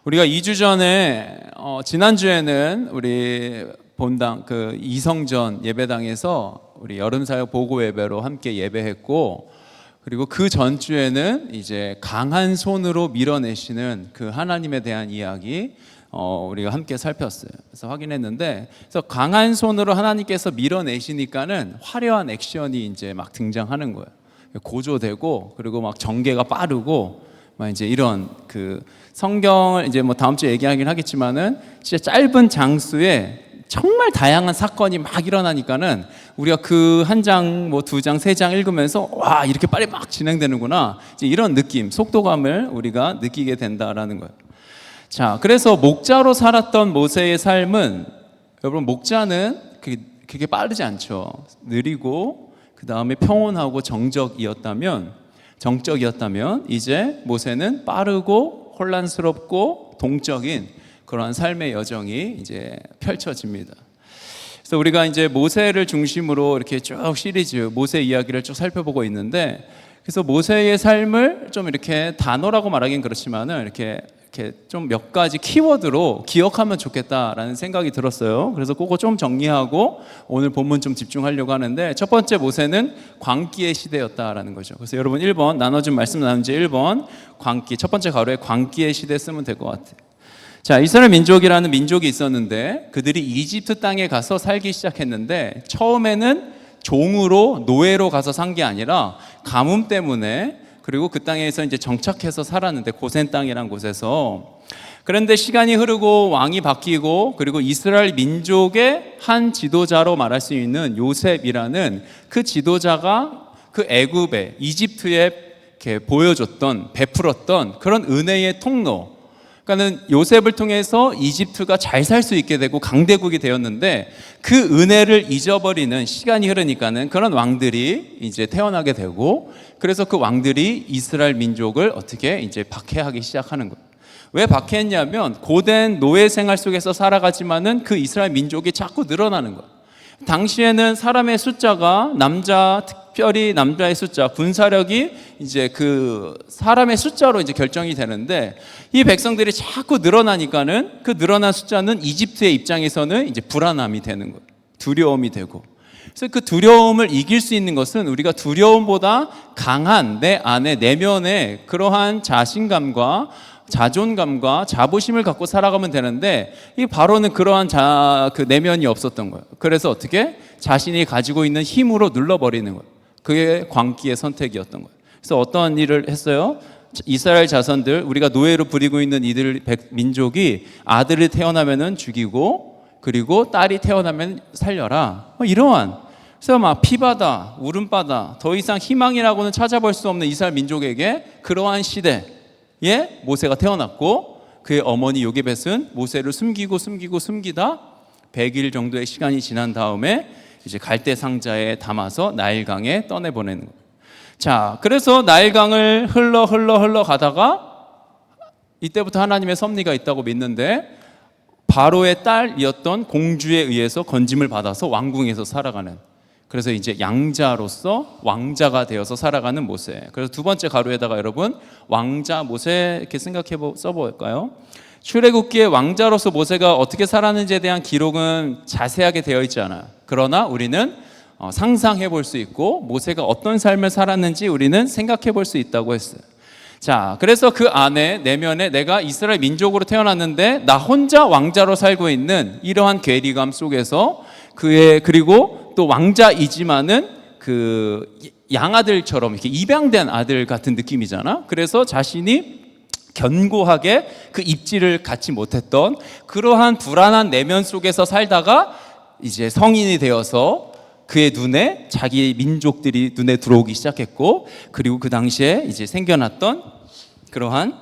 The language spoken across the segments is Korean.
우리가 2주 전에 지난주에는 우리 본당 이성전 예배당에서 우리 여름사역 보고 예배로 함께 예배했고, 그리고 그 전주에는 이제 강한 손으로 밀어내시는 그 하나님에 대한 이야기 우리가 함께 살폈어요. 그래서 확인했는데, 그래서 강한 손으로 하나님께서 밀어내시니까는 화려한 액션이 이제 막 등장하는 거예요. 고조되고, 그리고 막 전개가 빠르고, 막 이제 이런 성경을 이제 뭐 다음 주에 얘기하긴 하겠지만은 진짜 짧은 장수에 정말 다양한 사건이 막 일어나니까는 우리가 그 한 장, 뭐 두 장, 세 장 읽으면서 와, 이렇게 빨리 막 진행되는구나, 이제 이런 느낌, 속도감을 우리가 느끼게 된다라는 거예요. 자, 그래서 목자로 살았던 모세의 삶은, 여러분, 목자는 그게 빠르지 않죠. 느리고 그 다음에 평온하고 정적이었다면 이제 모세는 빠르고 혼란스럽고 동적인 그러한 삶의 여정이 이제 펼쳐집니다. 그래서 우리가 이제 모세를 중심으로 이렇게 쭉 시리즈 모세 이야기를 쭉 살펴보고 있는데, 그래서 모세의 삶을 좀 이렇게 단어라고 말하긴 그렇지만은 이렇게 좀 몇 가지 키워드로 기억하면 좋겠다라는 생각이 들었어요. 그래서 그거 좀 정리하고 오늘 본문 좀 집중하려고 하는데, 첫 번째 모세는 광기의 시대였다라는 거죠. 그래서 여러분 1번 나눠준 말씀 나눈 지 1번 광기, 첫 번째 가로에 광기의 시대 쓰면 될 것 같아요. 자, 이스라엘 민족이라는 민족이 있었는데 그들이 이집트 땅에 가서 살기 시작했는데, 처음에는 종으로 노예로 가서 산 게 아니라 가뭄 때문에, 그리고 그 땅에서 이제 정착해서 살았는데, 고센 땅이란 곳에서. 그런데 시간이 흐르고 왕이 바뀌고, 그리고 이스라엘 민족의 한 지도자로 말할 수 있는 요셉이라는 그 지도자가 그 애굽에, 이집트에 이렇게 보여줬던, 베풀었던 그런 은혜의 통로, 그러니까는 요셉을 통해서 이집트가 잘 살 수 있게 되고 강대국이 되었는데, 그 은혜를 잊어버리는 시간이 흐르니까는 그런 왕들이 이제 태어나게 되고, 그래서 그 왕들이 이스라엘 민족을 어떻게 이제 박해하기 시작하는 거예요. 왜 박해했냐면, 고된 노예 생활 속에서 살아가지만은 그 이스라엘 민족이 자꾸 늘어나는 거예요. 당시에는 사람의 숫자가, 특별히 남자의 숫자, 군사력이 이제 그 사람의 숫자로 이제 결정이 되는데, 이 백성들이 자꾸 늘어나니까는 그 늘어난 숫자는 이집트의 입장에서는 이제 불안함이 되는 거예요. 두려움이 되고. 그래서 그 두려움을 이길 수 있는 것은 우리가 두려움보다 강한 내 안에, 내면에 그러한 자신감과 자존감과 자부심을 갖고 살아가면 되는데, 이 바로는 그러한 그 내면이 없었던 거예요. 그래서 어떻게 자신이 가지고 있는 힘으로 눌러버리는 거예요. 그게 광기의 선택이었던 거예요. 그래서 어떤 일을 했어요? 이스라엘 자손들, 우리가 노예로 부리고 있는 이들 민족이 아들이 태어나면은 죽이고, 그리고 딸이 태어나면 살려라, 이러한. 그래서 막 피바다, 울음바다, 더 이상 희망이라고는 찾아볼 수 없는 이스라엘 민족에게 그러한 시대에 모세가 태어났고, 그의 어머니 요게벳은 모세를 숨기다 100일 정도의 시간이 지난 다음에 이제 갈대 상자에 담아서 나일강에 떠내보내는 거예요. 자, 그래서 나일강을 흘러 가다가 이때부터 하나님의 섭리가 있다고 믿는데, 바로의 딸이었던 공주에 의해서 건짐을 받아서 왕궁에서 살아가는, 그래서 이제 양자로서 왕자가 되어서 살아가는 모세. 그래서 두 번째 가로에다가 여러분 왕자 모세 이렇게 써볼까요? 출애굽기에 왕자로서 모세가 어떻게 살았는지에 대한 기록은 자세하게 되어 있지 않아요. 그러나 우리는 상상해 볼 수 있고, 모세가 어떤 삶을 살았는지 우리는 생각해 볼 수 있다고 했어요. 자, 그래서 그 안에, 내면에 내가 이스라엘 민족으로 태어났는데 나 혼자 왕자로 살고 있는 이러한 괴리감 속에서 그리고 또 왕자이지만은 그 양아들처럼 이렇게 입양된 아들 같은 느낌이잖아. 그래서 자신이 견고하게 그 입지를 갖지 못했던 그러한 불안한 내면 속에서 살다가 이제 성인이 되어서 그의 눈에, 자기 민족들이 눈에 들어오기 시작했고, 그리고 그 당시에 이제 생겨났던 그러한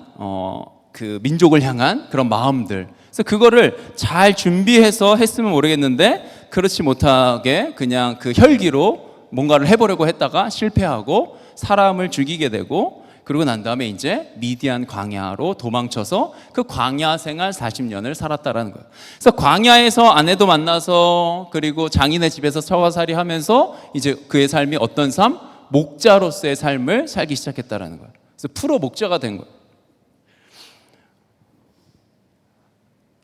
그 민족을 향한 그런 마음들, 그래서 그거를 잘 준비해서 했으면 모르겠는데, 그렇지 못하게 그냥 그 혈기로 뭔가를 해보려고 했다가 실패하고 사람을 죽이게 되고, 그러고 난 다음에 이제 미디안 광야로 도망쳐서 그 광야 생활 40년을 살았다라는 거예요. 그래서 광야에서 아내도 만나서, 그리고 장인의 집에서 처가살이 하면서 이제 그의 삶이 어떤 삶? 목자로서의 삶을 살기 시작했다라는 거예요. 그래서 프로 목자가 된 거예요.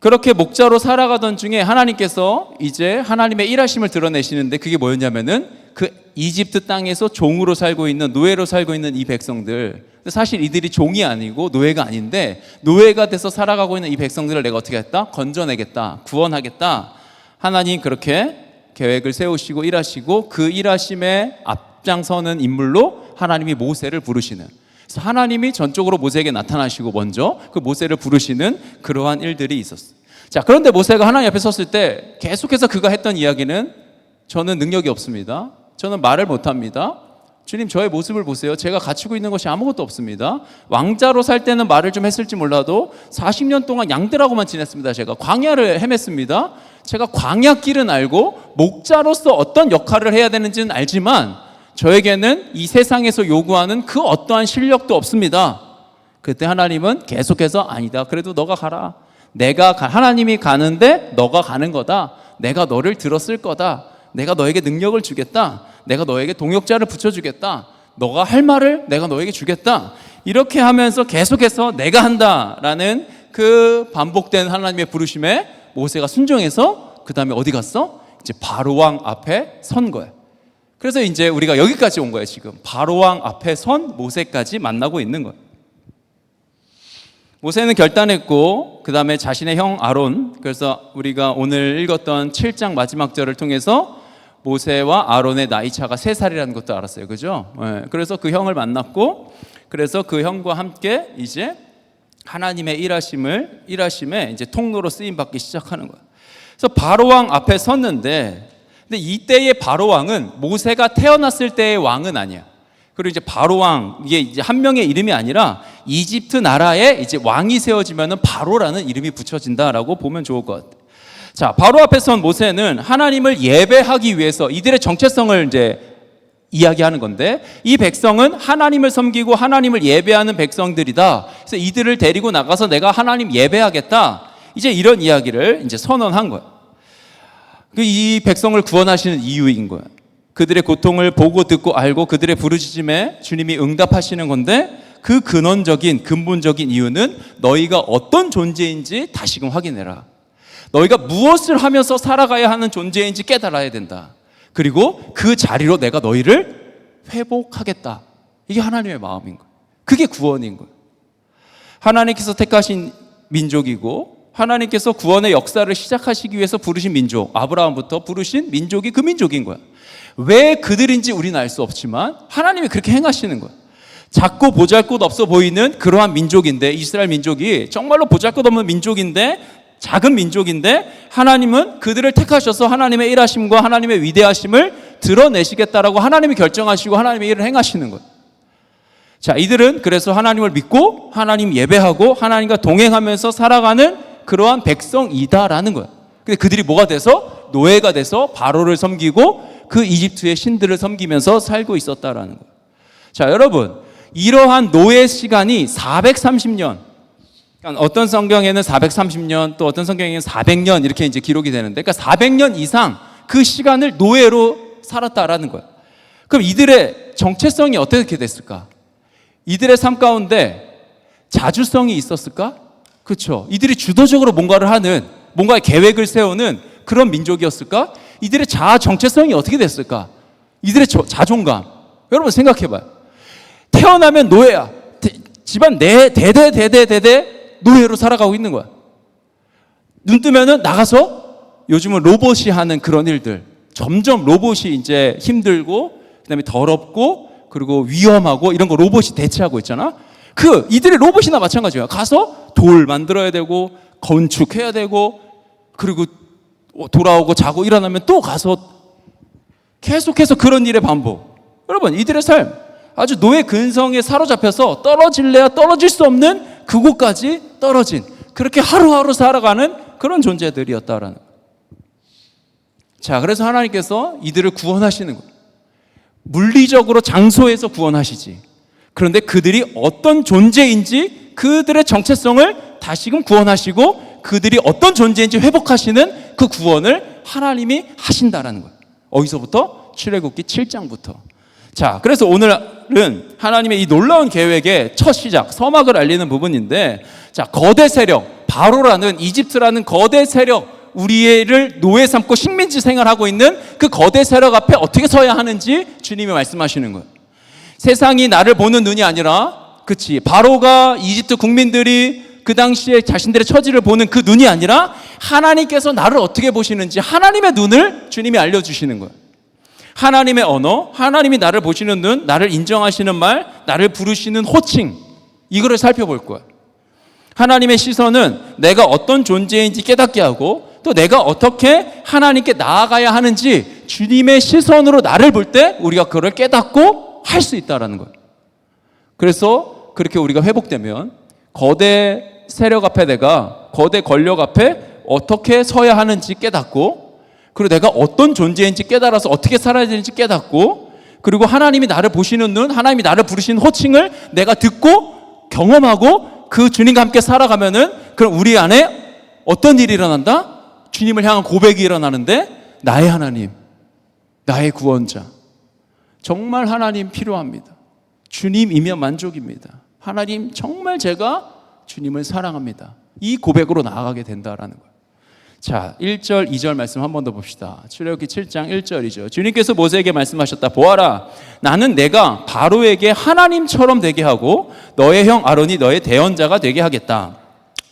그렇게 목자로 살아가던 중에 하나님께서 이제 하나님의 일하심을 드러내시는데, 그게 뭐였냐면은 그 이집트 땅에서 종으로 살고 있는, 노예로 살고 있는 이 백성들, 사실 이들이 종이 아니고 노예가 아닌데 노예가 돼서 살아가고 있는 이 백성들을 내가 어떻게 했다? 건져내겠다, 구원하겠다. 하나님 그렇게 계획을 세우시고 일하시고, 그 일하심에 앞장서는 인물로 하나님이 모세를 부르시는, 그래서 하나님이 전적으로 모세에게 나타나시고 먼저 그 모세를 부르시는 그러한 일들이 있었어요. 자, 그런데 모세가 하나님 앞에 섰을 때 계속해서 그가 했던 이야기는, 저는 능력이 없습니다, 저는 말을 못합니다, 주님 저의 모습을 보세요, 제가 갖추고 있는 것이 아무것도 없습니다, 왕자로 살 때는 말을 좀 했을지 몰라도 40년 동안 양들하고만 지냈습니다, 제가 광야를 헤맸습니다, 제가 광야 길은 알고 목자로서 어떤 역할을 해야 되는지는 알지만 저에게는 이 세상에서 요구하는 그 어떠한 실력도 없습니다. 그때 하나님은 계속해서 아니다, 그래도 너가 가라, 하나님이 가는데 너가 가는 거다, 내가 너를 들었을 거다, 내가 너에게 능력을 주겠다, 내가 너에게 동역자를 붙여주겠다, 너가 할 말을 내가 너에게 주겠다, 이렇게 하면서 계속해서 내가 한다라는 그 반복된 하나님의 부르심에 모세가 순종해서 그 다음에 어디 갔어? 이제 바로왕 앞에 선 거야. 그래서 이제 우리가 여기까지 온 거예요. 지금 바로왕 앞에 선 모세까지 만나고 있는 거예요. 모세는 결단했고 그 다음에 자신의 형 아론, 그래서 우리가 오늘 읽었던 7장 마지막 절을 통해서 모세와 아론의 나이 차가 3살이라는 것도 알았어요. 그죠? 그래서 그 형을 만났고, 그래서 그 형과 함께 이제 하나님의 일하심에 이제 통로로 쓰임 받기 시작하는 거예요. 그래서 바로왕 앞에 섰는데, 근데 이때의 바로왕은 모세가 태어났을 때의 왕은 아니야. 그리고 이제 바로왕, 이게 이제 한 명의 이름이 아니라 이집트 나라에 이제 왕이 세워지면은 바로라는 이름이 붙여진다라고 보면 좋을 것 같아요. 자, 바로 앞에 선 모세는 하나님을 예배하기 위해서 이들의 정체성을 이제 이야기하는 건데, 이 백성은 하나님을 섬기고 하나님을 예배하는 백성들이다. 그래서 이들을 데리고 나가서 내가 하나님 예배하겠다, 이제 이런 이야기를 이제 선언한 거예요. 이 백성을 구원하시는 이유인 거예요. 그들의 고통을 보고 듣고 알고 그들의 부르짖음에 주님이 응답하시는 건데, 그 근본적인 이유는 너희가 어떤 존재인지 다시금 확인해라. 너희가 무엇을 하면서 살아가야 하는 존재인지 깨달아야 된다. 그리고 그 자리로 내가 너희를 회복하겠다. 이게 하나님의 마음인 거예요. 그게 구원인 거예요. 하나님께서 택하신 민족이고 하나님께서 구원의 역사를 시작하시기 위해서 부르신 민족, 아브라함부터 부르신 민족이 그 민족인 거야. 왜 그들인지 우리는 알 수 없지만 하나님이 그렇게 행하시는 거야. 작고 보잘것 없어 보이는 그러한 민족인데, 이스라엘 민족이 정말로 보잘것없는 민족인데, 작은 민족인데, 하나님은 그들을 택하셔서 하나님의 일하심과 하나님의 위대하심을 드러내시겠다라고 하나님이 결정하시고 하나님의 일을 행하시는 거예요. 자, 이들은 그래서 하나님을 믿고 하나님 예배하고 하나님과 동행하면서 살아가는 그러한 백성이다라는 거예요. 근데 그들이 뭐가 돼서? 노예가 돼서 바로를 섬기고 그 이집트의 신들을 섬기면서 살고 있었다라는 거예요. 자, 여러분, 이러한 노예 시간이 430년, 어떤 성경에는 430년, 또 어떤 성경에는 400년 이렇게 이제 기록이 되는데, 그러니까 400년 이상 그 시간을 노예로 살았다라는 거예요. 그럼 이들의 정체성이 어떻게 됐을까? 이들의 삶 가운데 자주성이 있었을까? 그렇죠. 이들이 주도적으로 뭔가를 하는, 뭔가의 계획을 세우는 그런 민족이었을까? 이들의 자아 정체성이 어떻게 됐을까? 이들의 자존감. 여러분 생각해봐요. 태어나면 노예야. 집안 대대 노예로 살아가고 있는 거야. 눈 뜨면은 나가서 요즘은 로봇이 하는 그런 일들. 점점 로봇이 이제 힘들고, 그다음에 더럽고, 그리고 위험하고 이런 거 로봇이 대체하고 있잖아. 이들의 로봇이나 마찬가지야. 가서 돌 만들어야 되고, 건축해야 되고, 그리고 돌아오고 자고 일어나면 또 가서 계속해서 그런 일의 반복. 여러분, 이들의 삶 아주 노예 근성에 사로잡혀서 떨어질래야 떨어질 수 없는 그곳까지 떨어진, 그렇게 하루하루 살아가는 그런 존재들이었다라는 거예요. 자, 그래서 하나님께서 이들을 구원하시는 거예요. 물리적으로 장소에서 구원하시지. 그런데 그들이 어떤 존재인지 그들의 정체성을 다시금 구원하시고 그들이 어떤 존재인지 회복하시는 그 구원을 하나님이 하신다라는 거예요. 어디서부터? 출애굽기 7장부터. 자, 그래서 오늘은 하나님의 이 놀라운 계획의 첫 시작, 서막을 알리는 부분인데, 자, 거대 세력 바로라는 이집트라는 거대 세력, 우리를 노예 삼고 식민지 생활하고 있는 그 거대 세력 앞에 어떻게 서야 하는지 주님이 말씀하시는 거예요. 세상이 나를 보는 눈이 아니라, 그치, 바로가 이집트 국민들이 그 당시에 자신들의 처지를 보는 그 눈이 아니라 하나님께서 나를 어떻게 보시는지 하나님의 눈을 주님이 알려주시는 거예요. 하나님의 언어, 하나님이 나를 보시는 눈, 나를 인정하시는 말, 나를 부르시는 호칭, 이거를 살펴볼 거예요. 하나님의 시선은 내가 어떤 존재인지 깨닫게 하고 또 내가 어떻게 하나님께 나아가야 하는지 주님의 시선으로 나를 볼 때 우리가 그걸 깨닫고 할 수 있다는 거예요. 그래서 그렇게 우리가 회복되면 거대 세력 앞에, 내가 거대 권력 앞에 어떻게 서야 하는지 깨닫고, 그리고 내가 어떤 존재인지 깨달아서 어떻게 살아야 되는지 깨닫고, 그리고 하나님이 나를 보시는 눈, 하나님이 나를 부르시는 호칭을 내가 듣고 경험하고 그 주님과 함께 살아가면은 그럼 우리 안에 어떤 일이 일어난다? 주님을 향한 고백이 일어나는데, 나의 하나님, 나의 구원자, 정말 하나님 필요합니다. 주님이면 만족입니다. 하나님, 정말 제가 주님을 사랑합니다. 이 고백으로 나아가게 된다라는 거예요. 자, 1절, 2절 말씀 한 번 더 봅시다. 출애굽기 7장 1절이죠. 주님께서 모세에게 말씀하셨다. 보아라, 나는 내가 바로에게 하나님처럼 되게 하고 너의 형 아론이 너의 대언자가 되게 하겠다.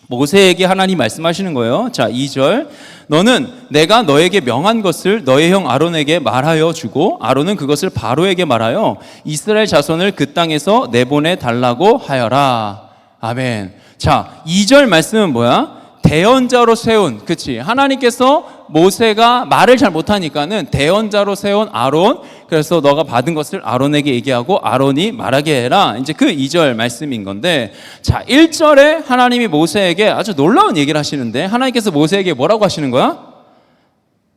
모세에게 하나님 말씀하시는 거예요. 자, 2절. 너는 내가 너에게 명한 것을 너의 형 아론에게 말하여 주고 아론은 그것을 바로에게 말하여 이스라엘 자손을 그 땅에서 내보내 달라고 하여라. 아멘. 자, 2절 말씀은 뭐야? 대언자로 세운, 그치, 하나님께서 모세가 말을 잘 못하니까는 대언자로 세운 아론, 그래서 너가 받은 것을 아론에게 얘기하고 아론이 말하게 해라. 이제 그 2절 말씀인 건데, 자, 1절에 하나님이 모세에게 아주 놀라운 얘기를 하시는데, 하나님께서 모세에게 뭐라고 하시는 거야?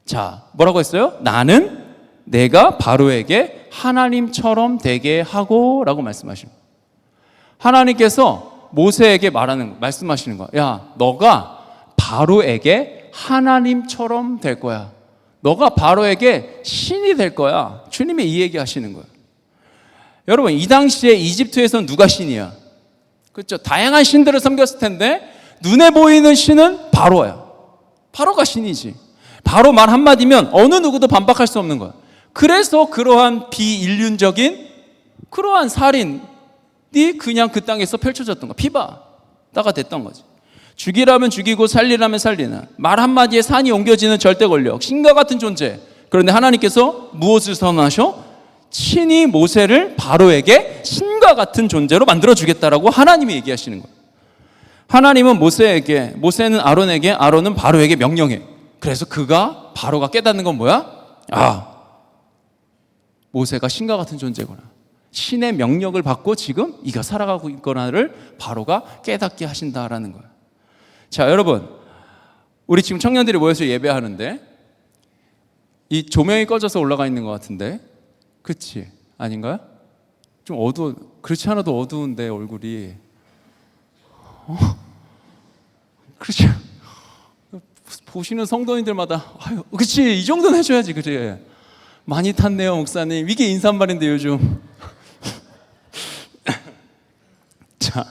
자, 뭐라고 했어요? 나는 내가 바로에게 하나님처럼 되게 하고 라고 말씀하시는 거예요. 하나님께서 모세에게 말씀하시는 거야. 야, 너가 바로에게 하나님처럼 될 거야. 너가 바로에게 신이 될 거야. 주님이 이 얘기 하시는 거예요. 여러분, 이 당시에 이집트에서는 누가 신이야? 그렇죠? 다양한 신들을 섬겼을 텐데 눈에 보이는 신은 바로야. 바로가 신이지. 바로 말 한마디면 어느 누구도 반박할 수 없는 거야. 그래서 그러한 비인륜적인 그러한 살인이 그냥 그 땅에서 펼쳐졌던 거야. 피바다가 됐던 거지. 죽이라면 죽이고 살리라면 살리는, 말 한마디에 산이 옮겨지는 절대 권력, 신과 같은 존재. 그런데 하나님께서 무엇을 선언하셔? 친히 모세를 바로에게 신과 같은 존재로 만들어주겠다라고 하나님이 얘기하시는 거예요. 하나님은 모세에게, 모세는 아론에게, 아론은 바로에게 명령해. 그래서 바로가 깨닫는 건 뭐야? 아, 모세가 신과 같은 존재구나. 신의 명령을 받고 지금 이가 살아가고 있거나를 바로가 깨닫게 하신다라는 거예요. 자, 여러분, 우리 지금 청년들이 모여서 예배하는데 이 조명이 꺼져서 올라가 있는 것 같은데, 그치? 아닌가요? 좀 그렇지 않아도 어두운데 얼굴이 그렇지? 보시는 성도님들마다 아유, 그치, 이 정도는 해줘야지. 그래, 많이 탔네요 목사님, 이게 인사말인데 요즘. 자,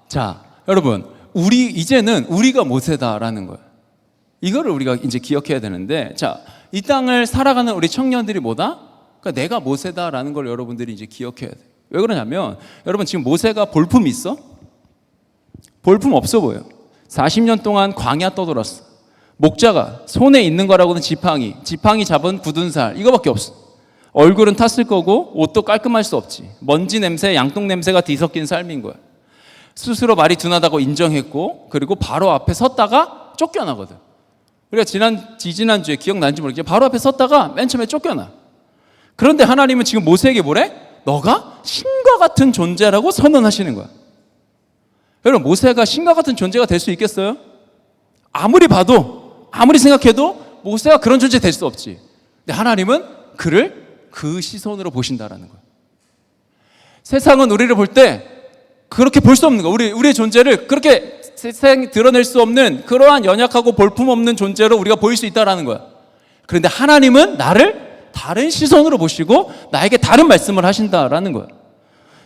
자, 여러분, 이제는 우리가 모세다라는 거예요. 이거를 우리가 이제 기억해야 되는데, 자, 이 땅을 살아가는 우리 청년들이 뭐다? 그러니까 내가 모세다라는 걸 여러분들이 이제 기억해야 돼요. 왜 그러냐면, 여러분 지금 모세가 볼품 있어? 볼품 없어 보여. 40년 동안 광야 떠돌았어. 목자가 손에 있는 거라고는 지팡이 잡은 굳은 살, 이거밖에 없어. 얼굴은 탔을 거고 옷도 깔끔할 수 없지. 먼지 냄새, 양똥 냄새가 뒤섞인 삶인 거야. 스스로 말이 둔하다고 인정했고, 그리고 바로 앞에 섰다가 쫓겨나거든. 우리가 지난주에 기억나는지 모르겠지만 바로 앞에 섰다가 맨 처음에 쫓겨나. 그런데 하나님은 지금 모세에게 뭐래? 너가 신과 같은 존재라고 선언하시는 거야. 여러분, 모세가 신과 같은 존재가 될 수 있겠어요? 아무리 봐도, 아무리 생각해도 모세가 그런 존재 될 수 없지. 근데 하나님은 그를 그 시선으로 보신다라는 거야. 세상은 우리를 볼 때 그렇게 볼 수 없는 거야. 우리의 존재를 그렇게 세상에 드러낼 수 없는 그러한 연약하고 볼품없는 존재로 우리가 보일 수 있다라는 거야. 그런데 하나님은 나를 다른 시선으로 보시고 나에게 다른 말씀을 하신다라는 거야.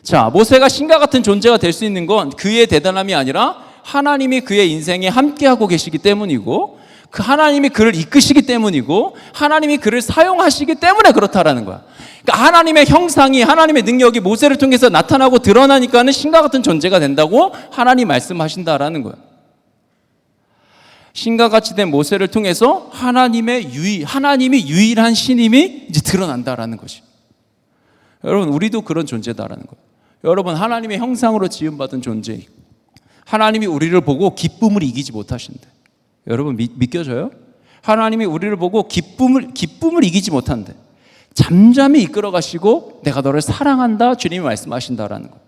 자, 모세가 신과 같은 존재가 될 수 있는 건 그의 대단함이 아니라 하나님이 그의 인생에 함께하고 계시기 때문이고, 그 하나님이 그를 이끄시기 때문이고, 하나님이 그를 사용하시기 때문에 그렇다라는 거야. 그러니까 하나님의 형상이, 하나님의 능력이 모세를 통해서 나타나고 드러나니까는 신과 같은 존재가 된다고 하나님 말씀하신다라는 거야. 신과 같이 된 모세를 통해서 하나님이 유일한 신임이 이제 드러난다라는 것이. 여러분, 우리도 그런 존재다라는 거예요. 여러분, 하나님의 형상으로 지음받은 존재이고, 하나님이 우리를 보고 기쁨을 이기지 못하신대. 여러분, 믿겨져요? 하나님이 우리를 보고 기쁨을 이기지 못한대. 잠잠히 이끌어 가시고 내가 너를 사랑한다, 주님이 말씀하신다라는 거예요.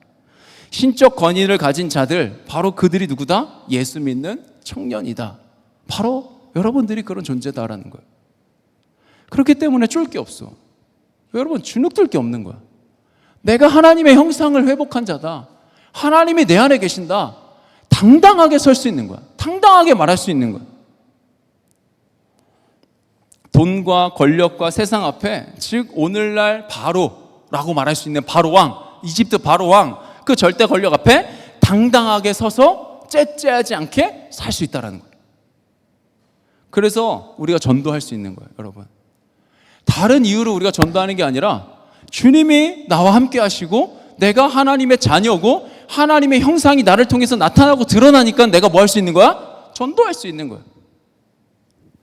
신적 권위를 가진 자들, 바로 그들이 누구다? 예수 믿는 청년이다. 바로 여러분들이 그런 존재다라는 거예요. 그렇기 때문에 쫄 게 없어. 여러분, 주눅들 게 없는 거야. 내가 하나님의 형상을 회복한 자다. 하나님이 내 안에 계신다. 당당하게 설 수 있는 거야. 당당하게 말할 수 있는 거야. 돈과 권력과 세상 앞에, 즉 오늘날 바로라고 말할 수 있는 바로 왕, 이집트 바로 왕, 그 절대 권력 앞에 당당하게 서서 째째하지 않게 살 수 있다는 거예요. 그래서 우리가 전도할 수 있는 거예요, 여러분. 다른 이유로 우리가 전도하는 게 아니라 주님이 나와 함께 하시고 내가 하나님의 자녀고 하나님의 형상이 나를 통해서 나타나고 드러나니까 내가 뭐 할 수 있는 거야? 전도할 수 있는 거야.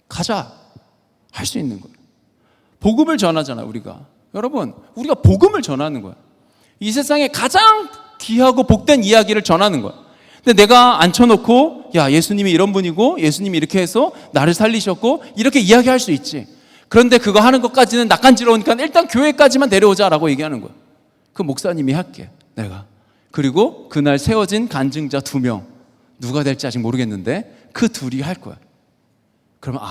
가자, 할 수 있는 거야. 복음을 전하잖아, 우리가. 여러분, 우리가 복음을 전하는 거야. 이 세상에 가장 귀하고 복된 이야기를 전하는 거야. 근데 내가 앉혀놓고, 야, 예수님이 이런 분이고 예수님이 이렇게 해서 나를 살리셨고 이렇게 이야기할 수 있지. 그런데 그거 하는 것까지는 낯간지러우니까 일단 교회까지만 데려오자라고 얘기하는 거야. 그 목사님이 할게, 내가. 그리고 그날 세워진 간증자 2명, 누가 될지 아직 모르겠는데 그 둘이 할 거야. 그러면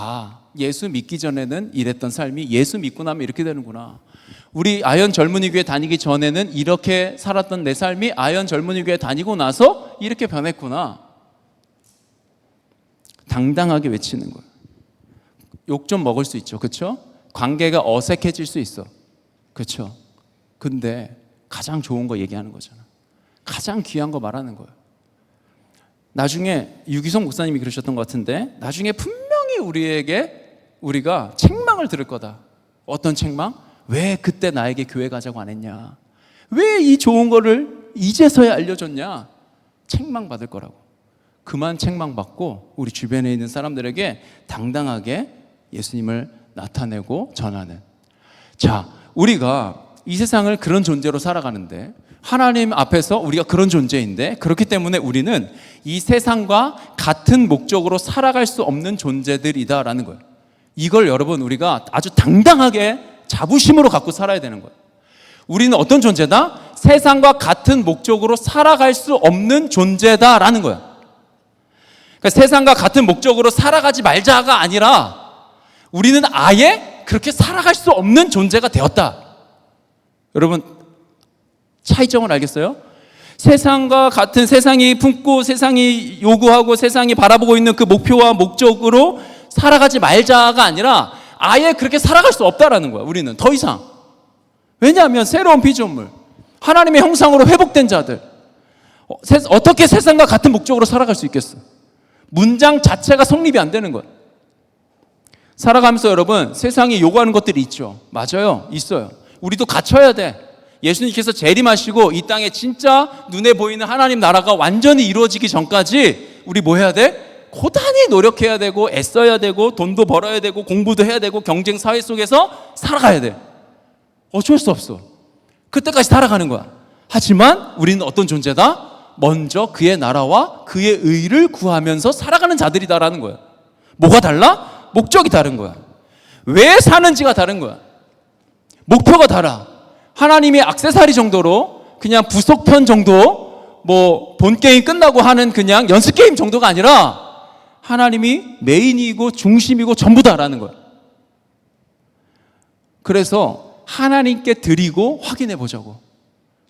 예수 믿기 전에는 이랬던 삶이 예수 믿고 나면 이렇게 되는구나. 우리 아현 젊은이 교회 다니기 전에는 이렇게 살았던 내 삶이 아현 젊은이 교회 다니고 나서 이렇게 변했구나. 당당하게 외치는 거야. 욕 좀 먹을 수 있죠, 그렇죠? 관계가 어색해질 수 있어, 그렇죠? 근데 가장 좋은 거 얘기하는 거잖아. 가장 귀한 거 말하는 거예요. 나중에 유기성 목사님이 그러셨던 것 같은데, 나중에 분명히 우리가 책망을 들을 거다. 어떤 책망? 왜 그때 나에게 교회 가자고 안 했냐? 왜 이 좋은 거를 이제서야 알려줬냐? 책망 받을 거라고. 그만 책망받고 우리 주변에 있는 사람들에게 당당하게 예수님을 나타내고 전하는. 자, 우리가 이 세상을 그런 존재로 살아가는데, 하나님 앞에서 우리가 그런 존재인데, 그렇기 때문에 우리는 이 세상과 같은 목적으로 살아갈 수 없는 존재들이다라는 거예요. 이걸 여러분, 우리가 아주 당당하게 자부심으로 갖고 살아야 되는 거예요. 우리는 어떤 존재다? 세상과 같은 목적으로 살아갈 수 없는 존재다라는 거예요. 그러니까 세상과 같은 목적으로 살아가지 말자가 아니라 우리는 아예 그렇게 살아갈 수 없는 존재가 되었다. 여러분, 차이점을 알겠어요? 세상과 같은, 세상이 품고 세상이 요구하고 세상이 바라보고 있는 그 목표와 목적으로 살아가지 말자가 아니라 아예 그렇게 살아갈 수 없다라는 거야. 우리는 더 이상. 왜냐하면 새로운 피조물, 하나님의 형상으로 회복된 자들, 어떻게 세상과 같은 목적으로 살아갈 수 있겠어? 문장 자체가 성립이 안 되는 거야. 살아가면서 여러분, 세상이 요구하는 것들이 있죠. 맞아요, 있어요. 우리도 갇혀야 돼. 예수님께서 재림하시고 이 땅에 진짜 눈에 보이는 하나님 나라가 완전히 이루어지기 전까지 우리 뭐 해야 돼? 고단히 노력해야 되고 애써야 되고 돈도 벌어야 되고 공부도 해야 되고 경쟁 사회 속에서 살아가야 돼. 어쩔 수 없어. 그때까지 살아가는 거야. 하지만 우리는 어떤 존재다? 먼저 그의 나라와 그의 의를 구하면서 살아가는 자들이다라는 거야. 뭐가 달라? 목적이 다른 거야. 왜 사는지가 다른 거야. 목표가 달라. 하나님이 액세서리 정도로, 그냥 부속편 정도, 뭐 본게임 끝나고 하는 그냥 연습게임 정도가 아니라 하나님이 메인이고 중심이고 전부다라는 거야. 그래서 하나님께 드리고 확인해 보자고.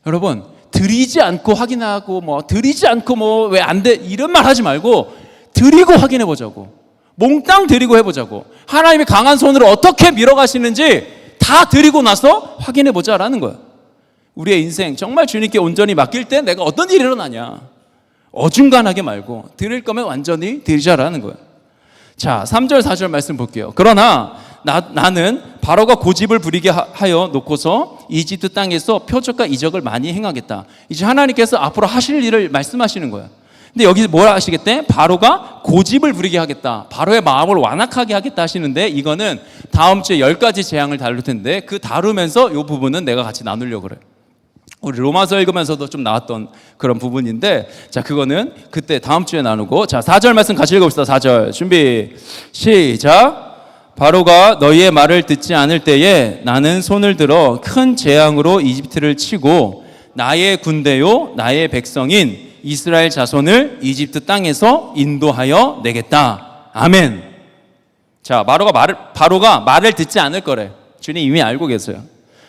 여러분, 드리지 않고 확인하고 드리지 않고 왜 안 돼 이런 말 하지 말고 드리고 확인해 보자고. 몽땅 드리고 해보자고. 하나님이 강한 손으로 어떻게 밀어가시는지 다 드리고 나서 확인해 보자라는 거야. 우리의 인생 정말 주님께 온전히 맡길 때 내가 어떤 일이 일어나냐. 어중간하게 말고 드릴 거면 완전히 드리자라는 거예요. 자, 3절 4절 말씀 볼게요. 그러나 나는 바로가 고집을 부리게 하여 놓고서 이집트 땅에서 표적과 이적을 많이 행하겠다. 이제 하나님께서 앞으로 하실 일을 말씀하시는 거예요. 근데 여기 뭐라 하시겠대? 바로가 고집을 부리게 하겠다. 바로의 마음을 완악하게 하겠다 하시는데, 이거는 다음 주에 10가지 재앙을 다룰 텐데 그 다루면서 이 부분은 내가 같이 나누려고 그래요. 우리 로마서 읽으면서도 좀 나왔던 그런 부분인데, 자, 그거는 그때 다음 주에 나누고, 자, 4절 말씀 같이 읽어봅시다. 4절 준비 시작. 바로가 너희의 말을 듣지 않을 때에 나는 손을 들어 큰 재앙으로 이집트를 치고 나의 군대요 나의 백성인 이스라엘 자손을 이집트 땅에서 인도하여 내겠다. 아멘. 자, 바로가 말을 듣지 않을 거래. 주님 이미 알고 계세요.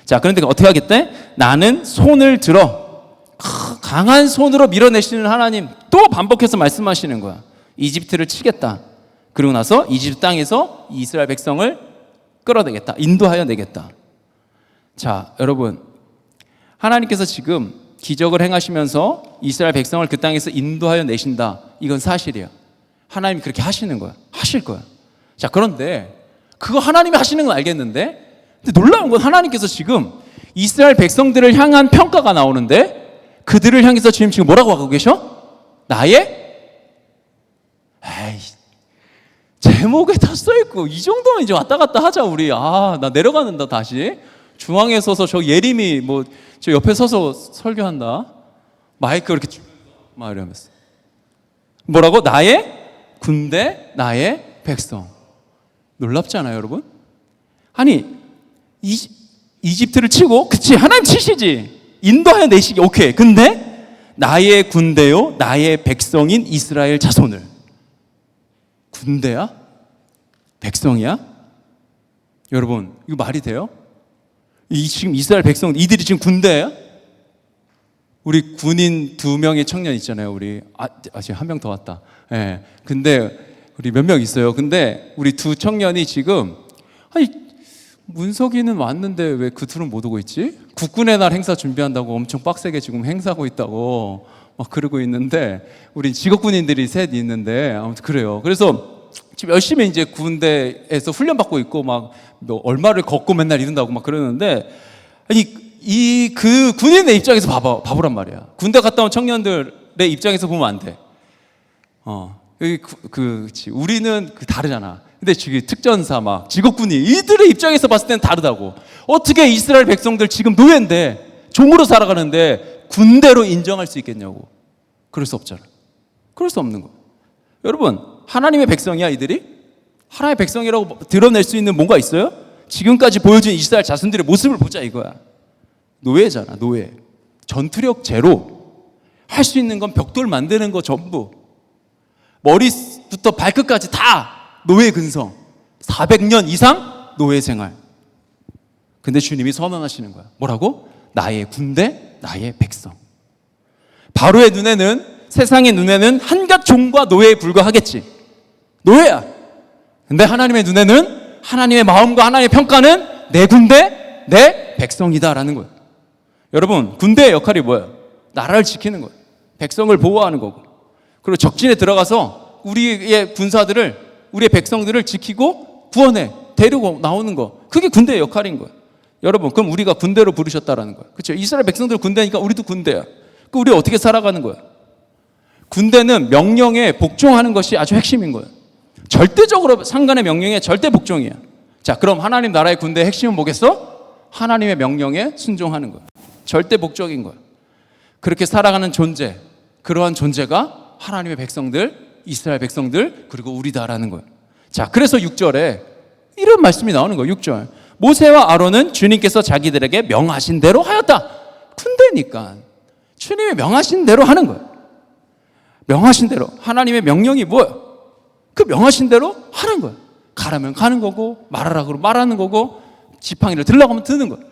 자, 그런데 어떻게 하겠대? 나는 손을 들어. 강한 손으로 밀어내시는 하나님 또 반복해서 말씀하시는 거야. 이집트를 치겠다. 그리고 나서 이집트 땅에서 이스라엘 백성을 끌어내겠다. 인도하여 내겠다. 자, 여러분, 하나님께서 지금 기적을 행하시면서 이스라엘 백성을 그 땅에서 인도하여 내신다. 이건 사실이야. 하나님이 그렇게 하시는 거야. 하실 거야. 자, 그런데 그거 하나님이 하시는 건 알겠는데, 근데 놀라운 건 하나님께서 지금 이스라엘 백성들을 향한 평가가 나오는데, 그들을 향해서 지금 뭐라고 하고 계셔? 제목에 다 써있고 이 정도면 이제 왔다 갔다 하자 우리. 나 내려가는다. 다시 중앙에 서서 저 예림이 저 옆에 서서 설교한다. 마이크 이렇게 막 이러면서 뭐라고? 나의 군대 나의 백성. 놀랍지 않아요 여러분? 아니 이집트를 치고, 그치, 하나님 치시지, 인도하여 내시기, 오케이. 근데 나의 군대요 나의 백성인 이스라엘 자손을. 군대야? 백성이야? 여러분, 이거 말이 돼요? 지금 이스라엘 백성, 이들이 지금 군대야? 우리 군인 2명의 청년 있잖아요. 우리 지금 한 명 더 왔다. 예. 근데 우리 몇 명 있어요. 근데 우리 2 청년이 지금, 문석이는 왔는데 왜 그 둘은 못 오고 있지? 국군의 날 행사 준비한다고 엄청 빡세게 지금 행사하고 있다고 막 그러고 있는데, 우리 직업군인들이 셋 있는데 아무튼 그래요. 그래서 지금 열심히 이제 군대에서 훈련 받고 있고 막 얼마를 걷고 맨날 이런다고 막 그러는데, 그 군인의 입장에서 바보란 말이야. 군대 갔다 온 청년들의 입장에서 보면 안 돼. 그치. 우리는 다르잖아. 근데 지금 특전사 막 직업군인 이들의 입장에서 봤을 때는 다르다고. 어떻게 이스라엘 백성들 지금 노예인데 종으로 살아가는데 군대로 인정할 수 있겠냐고. 그럴 수 없잖아. 그럴 수 없는 거. 여러분, 하나님의 백성이야 이들이? 하나님의 백성이라고 드러낼 수 있는 뭔가 있어요? 지금까지 보여준 이스라엘 자손들의 모습을 보자 이거야. 노예잖아, 노예. 전투력 제로. 할 수 있는 건 벽돌 만드는 거 전부. 머리부터 발끝까지 다 노예 근성. 400년 이상 노예 생활. 근데 주님이 선언하시는 거야. 뭐라고? 나의 군대, 나의 백성. 바로의 눈에는, 세상의 눈에는 한갓 종과 노예에 불과하겠지. 노예야. 근데 하나님의 눈에는, 하나님의 마음과 하나님의 평가는 내 군대, 내 백성이다라는 거예요. 여러분, 군대의 역할이 뭐예요? 나라를 지키는 거예요. 백성을 보호하는 거고. 그리고 적진에 들어가서 우리의 군사들을, 우리의 백성들을 지키고 구원해 데리고 나오는 거. 그게 군대의 역할인 거예요. 여러분, 그럼 우리가 군대로 부르셨다라는 거예요. 그렇죠? 이스라엘 백성들 군대니까 우리도 군대야. 그 우리 어떻게 살아가는 거예요? 군대는 명령에 복종하는 것이 아주 핵심인 거예요. 절대적으로 상관의 명령에 절대 복종이야. 자, 그럼 하나님 나라의 군대의 핵심은 뭐겠어? 하나님의 명령에 순종하는 거예요. 절대 복종인 거예요. 그렇게 살아가는 존재, 그러한 존재가 하나님의 백성들, 이스라엘 백성들, 그리고 우리다라는 거예요. 자, 그래서 6절에 이런 말씀이 나오는 거예요. 6절. 모세와 아론은 주님께서 자기들에게 명하신 대로 하였다. 군대니까 주님이 명하신 대로 하는 거예요. 명하신 대로. 하나님의 명령이 뭐예요? 그 명하신 대로 하는 거예요. 가라면 가는 거고, 말하라 그러면 말하는 거고, 지팡이를 들라고 하면 드는 거예요.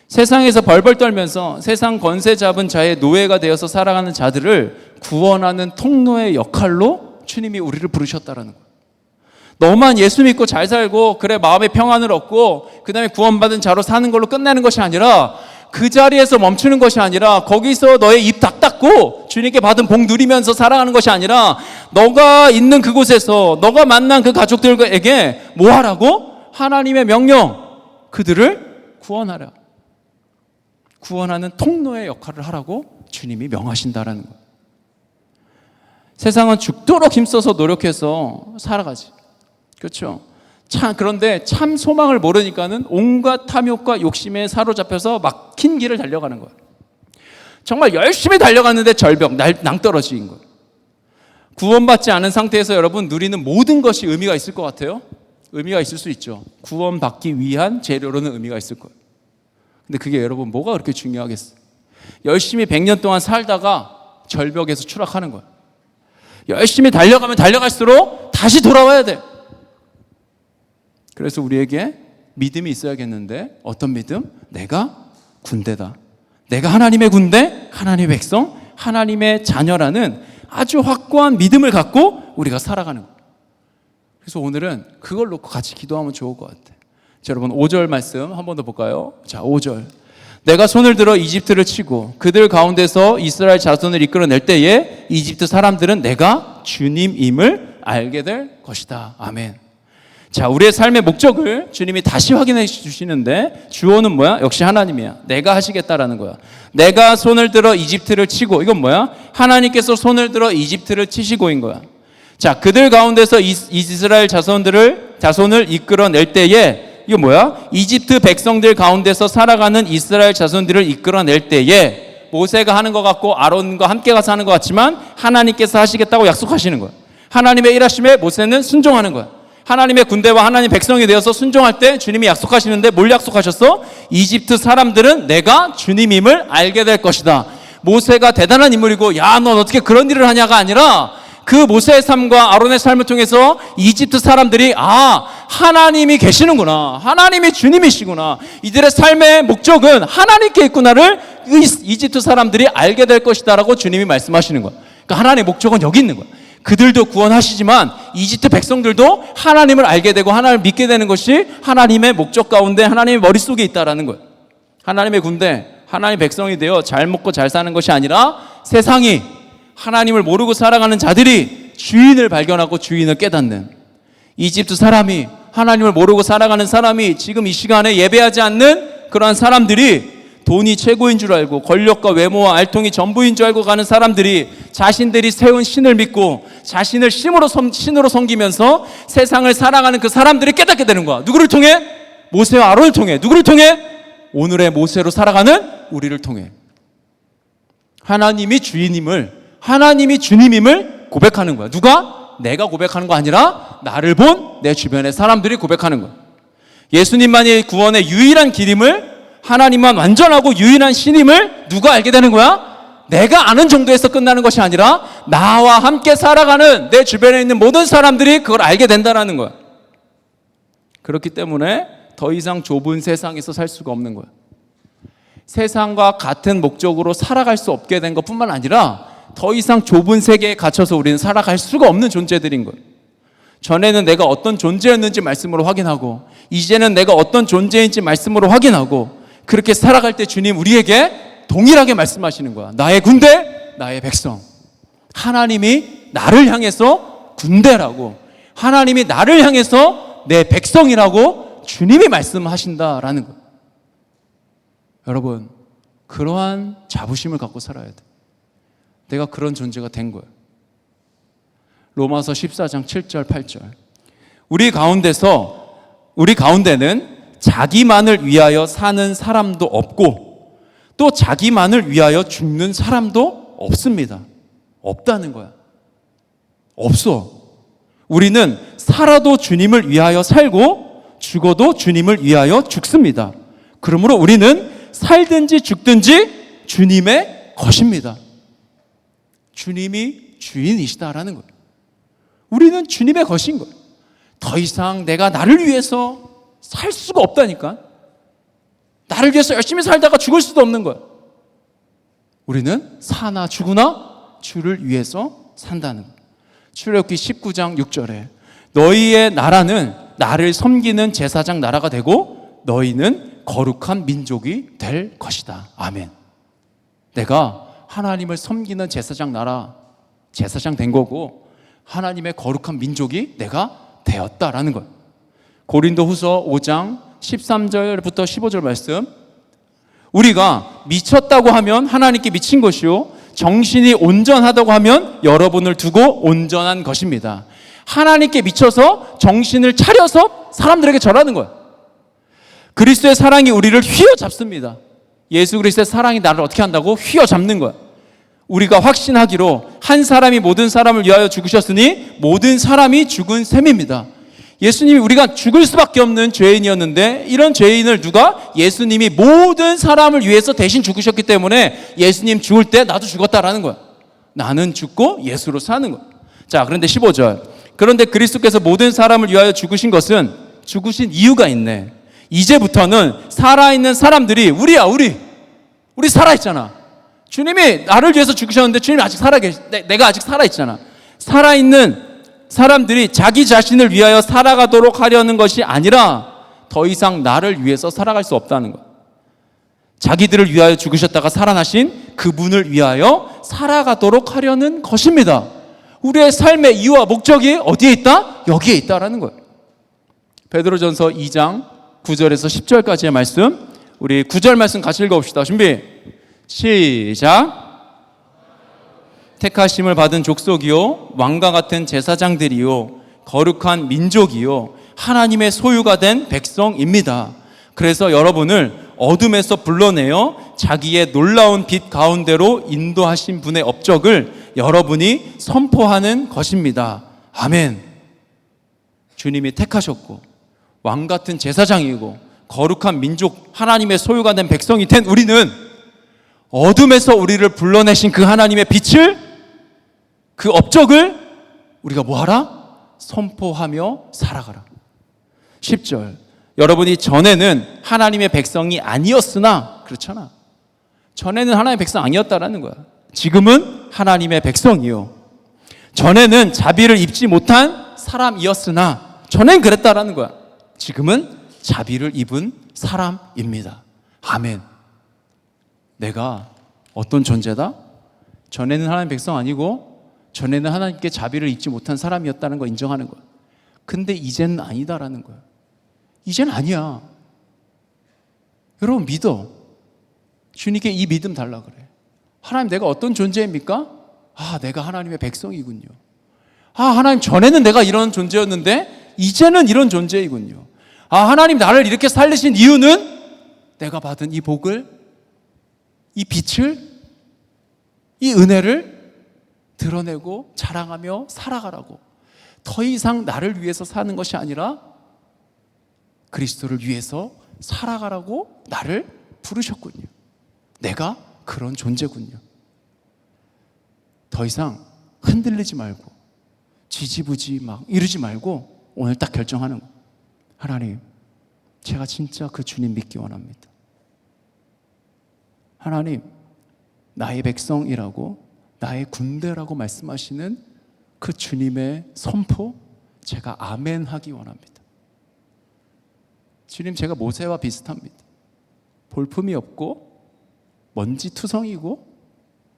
세상에서 벌벌 떨면서 세상 권세 잡은 자의 노예가 되어서 살아가는 자들을 구원하는 통로의 역할로 주님이 우리를 부르셨다라는 거예요. 너만 예수 믿고 잘 살고 그래 마음의 평안을 얻고 그 다음에 구원받은 자로 사는 걸로 끝내는 것이 아니라 그 자리에서 멈추는 것이 아니라 거기서 너의 입 딱 닫고 주님께 받은 복 누리면서 살아가는 것이 아니라 너가 있는 그곳에서 너가 만난 그 가족들에게 뭐 하라고? 하나님의 명령, 그들을 구원하라. 구원하는 통로의 역할을 하라고 주님이 명하신다라는 거예요. 세상은 죽도록 힘써서 노력해서 살아가지. 그렇죠? 그런데 참 소망을 모르니까는 온갖 탐욕과 욕심에 사로잡혀서 막힌 길을 달려가는 거예요. 정말 열심히 달려갔는데 절벽, 낭떠러지인 거예요. 구원받지 않은 상태에서 여러분 누리는 모든 것이 의미가 있을 것 같아요? 의미가 있을 수 있죠. 구원받기 위한 재료로는 의미가 있을 거예요. 근데 그게 여러분 뭐가 그렇게 중요하겠어요? 열심히 100년 동안 살다가 절벽에서 추락하는 거예요. 열심히 달려가면 달려갈수록 다시 돌아와야 돼. 그래서 우리에게 믿음이 있어야겠는데 어떤 믿음? 내가 군대다. 내가 하나님의 군대, 하나님의 백성, 하나님의 자녀라는 아주 확고한 믿음을 갖고 우리가 살아가는 거예요. 그래서 오늘은 그걸 놓고 같이 기도하면 좋을 것 같아요. 자, 여러분 5절 말씀 한 번 더 볼까요? 자, 5절. 내가 손을 들어 이집트를 치고 그들 가운데서 이스라엘 자손을 이끌어낼 때에 이집트 사람들은 내가 주님임을 알게 될 것이다. 아멘. 자, 우리의 삶의 목적을 주님이 다시 확인해 주시는데 주어는 뭐야? 역시 하나님이야. 내가 하시겠다라는 거야. 내가 손을 들어 이집트를 치고, 이건 뭐야? 하나님께서 손을 들어 이집트를 치시고인 거야. 자, 그들 가운데서 이스라엘 자손을 이끌어낼 때에, 이거 뭐야? 이집트 백성들 가운데서 살아가는 이스라엘 자손들을 이끌어낼 때에 모세가 하는 것 같고 아론과 함께 가서 하는 것 같지만 하나님께서 하시겠다고 약속하시는 거야. 하나님의 일하심에 모세는 순종하는 거야. 하나님의 군대와 하나님 백성이 되어서 순종할 때 주님이 약속하시는데 뭘 약속하셨어? 이집트 사람들은 내가 주님임을 알게 될 것이다. 모세가 대단한 인물이고 야, 넌 어떻게 그런 일을 하냐가 아니라 그 모세의 삶과 아론의 삶을 통해서 이집트 사람들이 하나님이 계시는구나. 하나님이 주님이시구나. 이들의 삶의 목적은 하나님께 있구나를 이집트 사람들이 알게 될 것이다 라고 주님이 말씀하시는 거야. 그러니까 하나님의 목적은 여기 있는 거야. 그들도 구원하시지만 이집트 백성들도 하나님을 알게 되고 하나님을 믿게 되는 것이 하나님의 목적 가운데 하나님의 머릿속에 있다라는 거예요. 하나님의 군대, 하나님의 백성이 되어 잘 먹고 잘 사는 것이 아니라 세상이 하나님을 모르고 살아가는 자들이 주인을 발견하고 주인을 깨닫는, 이집트 사람이 하나님을 모르고 살아가는 사람이 지금 이 시간에 예배하지 않는 그러한 사람들이 돈이 최고인 줄 알고 권력과 외모와 알통이 전부인 줄 알고 가는 사람들이 자신들이 세운 신을 믿고 자신을 신으로 섬기면서 세상을 살아가는 그 사람들이 깨닫게 되는 거야. 누구를 통해? 모세와 아론을 통해. 누구를 통해? 오늘의 모세로 살아가는 우리를 통해. 하나님이 주인임을, 하나님이 주님임을 고백하는 거야. 누가? 내가 고백하는 거 아니라 나를 본 내 주변의 사람들이 고백하는 거야. 예수님만이 구원의 유일한 길임을, 하나님만 완전하고 유일한 신임을 누가 알게 되는 거야? 내가 아는 정도에서 끝나는 것이 아니라 나와 함께 살아가는 내 주변에 있는 모든 사람들이 그걸 알게 된다는 거야. 그렇기 때문에 더 이상 좁은 세상에서 살 수가 없는 거야. 세상과 같은 목적으로 살아갈 수 없게 된 것뿐만 아니라 더 이상 좁은 세계에 갇혀서 우리는 살아갈 수가 없는 존재들인 거예요. 전에는 내가 어떤 존재였는지 말씀으로 확인하고 이제는 내가 어떤 존재인지 말씀으로 확인하고 그렇게 살아갈 때 주님 우리에게 동일하게 말씀하시는 거야. 나의 군대, 나의 백성. 하나님이 나를 향해서 군대라고, 하나님이 나를 향해서 내 백성이라고 주님이 말씀하신다라는 거야. 여러분, 그러한 자부심을 갖고 살아야 돼. 내가 그런 존재가 된 거예요. 로마서 14장 7절 8절. 우리 가운데는 자기만을 위하여 사는 사람도 없고 또 자기만을 위하여 죽는 사람도 없습니다. 없다는 거야. 없어. 우리는 살아도 주님을 위하여 살고 죽어도 주님을 위하여 죽습니다. 그러므로 우리는 살든지 죽든지 주님의 것입니다. 주님이 주인이시다라는 거예요. 우리는 주님의 것인 거예요. 더 이상 내가 나를 위해서 살 수가 없다니까. 나를 위해서 열심히 살다가 죽을 수도 없는 거야. 우리는 사나 죽으나 주를 위해서 산다는 거야. 출애굽기 19장 6절에 너희의 나라는 나를 섬기는 제사장 나라가 되고 너희는 거룩한 민족이 될 것이다. 아멘. 내가 하나님을 섬기는 제사장 나라, 제사장 된 거고 하나님의 거룩한 민족이 내가 되었다라는 거예요. 고린도후서 5장 13절부터 15절 말씀, 우리가 미쳤다고 하면 하나님께 미친 것이요 정신이 온전하다고 하면 여러분을 두고 온전한 것입니다. 하나님께 미쳐서 정신을 차려서 사람들에게 절하는 거예요. 그리스도의 사랑이 우리를 휘어잡습니다. 예수 그리스도의 사랑이 나를 어떻게 한다고? 휘어잡는 거예요. 우리가 확신하기로 한 사람이 모든 사람을 위하여 죽으셨으니 모든 사람이 죽은 셈입니다. 예수님이 우리가 죽을 수밖에 없는 죄인이었는데 이런 죄인을 누가? 예수님이 모든 사람을 위해서 대신 죽으셨기 때문에 예수님 죽을 때 나도 죽었다라는 거야. 나는 죽고 예수로 사는 거야. 자, 그런데 15절, 그런데 그리스도께서 모든 사람을 위하여 죽으신 것은 죽으신 이유가 있네. 이제부터는 살아있는 사람들이 우리야, 우리 살아있잖아. 주님이 나를 위해서 죽으셨는데 주님이 아직 내가 아직 살아있잖아. 살아있는 사람들이 자기 자신을 위하여 살아가도록 하려는 것이 아니라 더 이상 나를 위해서 살아갈 수 없다는 것. 자기들을 위하여 죽으셨다가 살아나신 그분을 위하여 살아가도록 하려는 것입니다. 우리의 삶의 이유와 목적이 어디에 있다? 여기에 있다라는 거예요. 베드로전서 2장 9절에서 10절까지의 말씀, 우리 9절 말씀 같이 읽어봅시다. 준비 시작. 택하심을 받은 족속이요 왕과 같은 제사장들이요 거룩한 민족이요 하나님의 소유가 된 백성입니다. 그래서 여러분을 어둠에서 불러내어 자기의 놀라운 빛 가운데로 인도하신 분의 업적을 여러분이 선포하는 것입니다. 아멘. 주님이 택하셨고 왕 같은 제사장이고 거룩한 민족, 하나님의 소유가 된 백성이 된 우리는 어둠에서 우리를 불러내신 그 하나님의 빛을, 그 업적을 우리가 뭐하라? 선포하며 살아가라. 10절, 여러분이 전에는 하나님의 백성이 아니었으나, 그렇잖아, 전에는 하나님의 백성 아니었다라는 거야. 지금은 하나님의 백성이요, 전에는 자비를 입지 못한 사람이었으나, 전엔 그랬다라는 거야. 지금은 자비를 입은 사람입니다. 아멘. 내가 어떤 존재다? 전에는 하나님의 백성 아니고 전에는 하나님께 자비를 입지 못한 사람이었다는 거 인정하는 거야. 근데 이제는 아니다라는 거야. 이제는 아니야. 여러분 믿어. 주님께 이 믿음 달라 그래. 하나님, 내가 어떤 존재입니까? 내가 하나님의 백성이군요. 하나님, 전에는 내가 이런 존재였는데 이제는 이런 존재이군요. 하나님, 나를 이렇게 살리신 이유는 내가 받은 이 복을, 이 빛을, 이 은혜를 드러내고 자랑하며 살아가라고. 더 이상 나를 위해서 사는 것이 아니라 그리스도를 위해서 살아가라고 나를 부르셨군요. 내가 그런 존재군요. 더 이상 흔들리지 말고 지지부지 막 이러지 말고 오늘 딱 결정하는 거. 하나님, 제가 진짜 그 주님 믿기 원합니다. 하나님, 나의 백성이라고, 나의 군대라고 말씀하시는 그 주님의 선포, 제가 아멘 하기 원합니다. 주님, 제가 모세와 비슷합니다. 볼품이 없고 먼지투성이고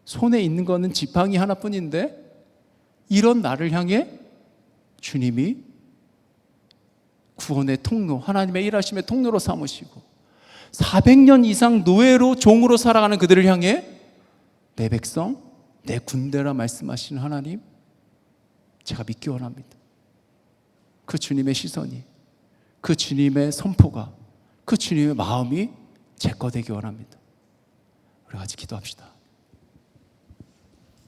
손에 있는 거는 지팡이 하나뿐인데 이런 나를 향해 주님이 구원의 통로, 하나님의 일하심의 통로로 삼으시고 400년 이상 노예로 종으로 살아가는 그들을 향해 내 백성, 내 군대라 말씀하시는 하나님, 제가 믿기 원합니다. 그 주님의 시선이, 그 주님의 선포가, 그 주님의 마음이 제 거 되기 원합니다. 우리 같이 기도합시다.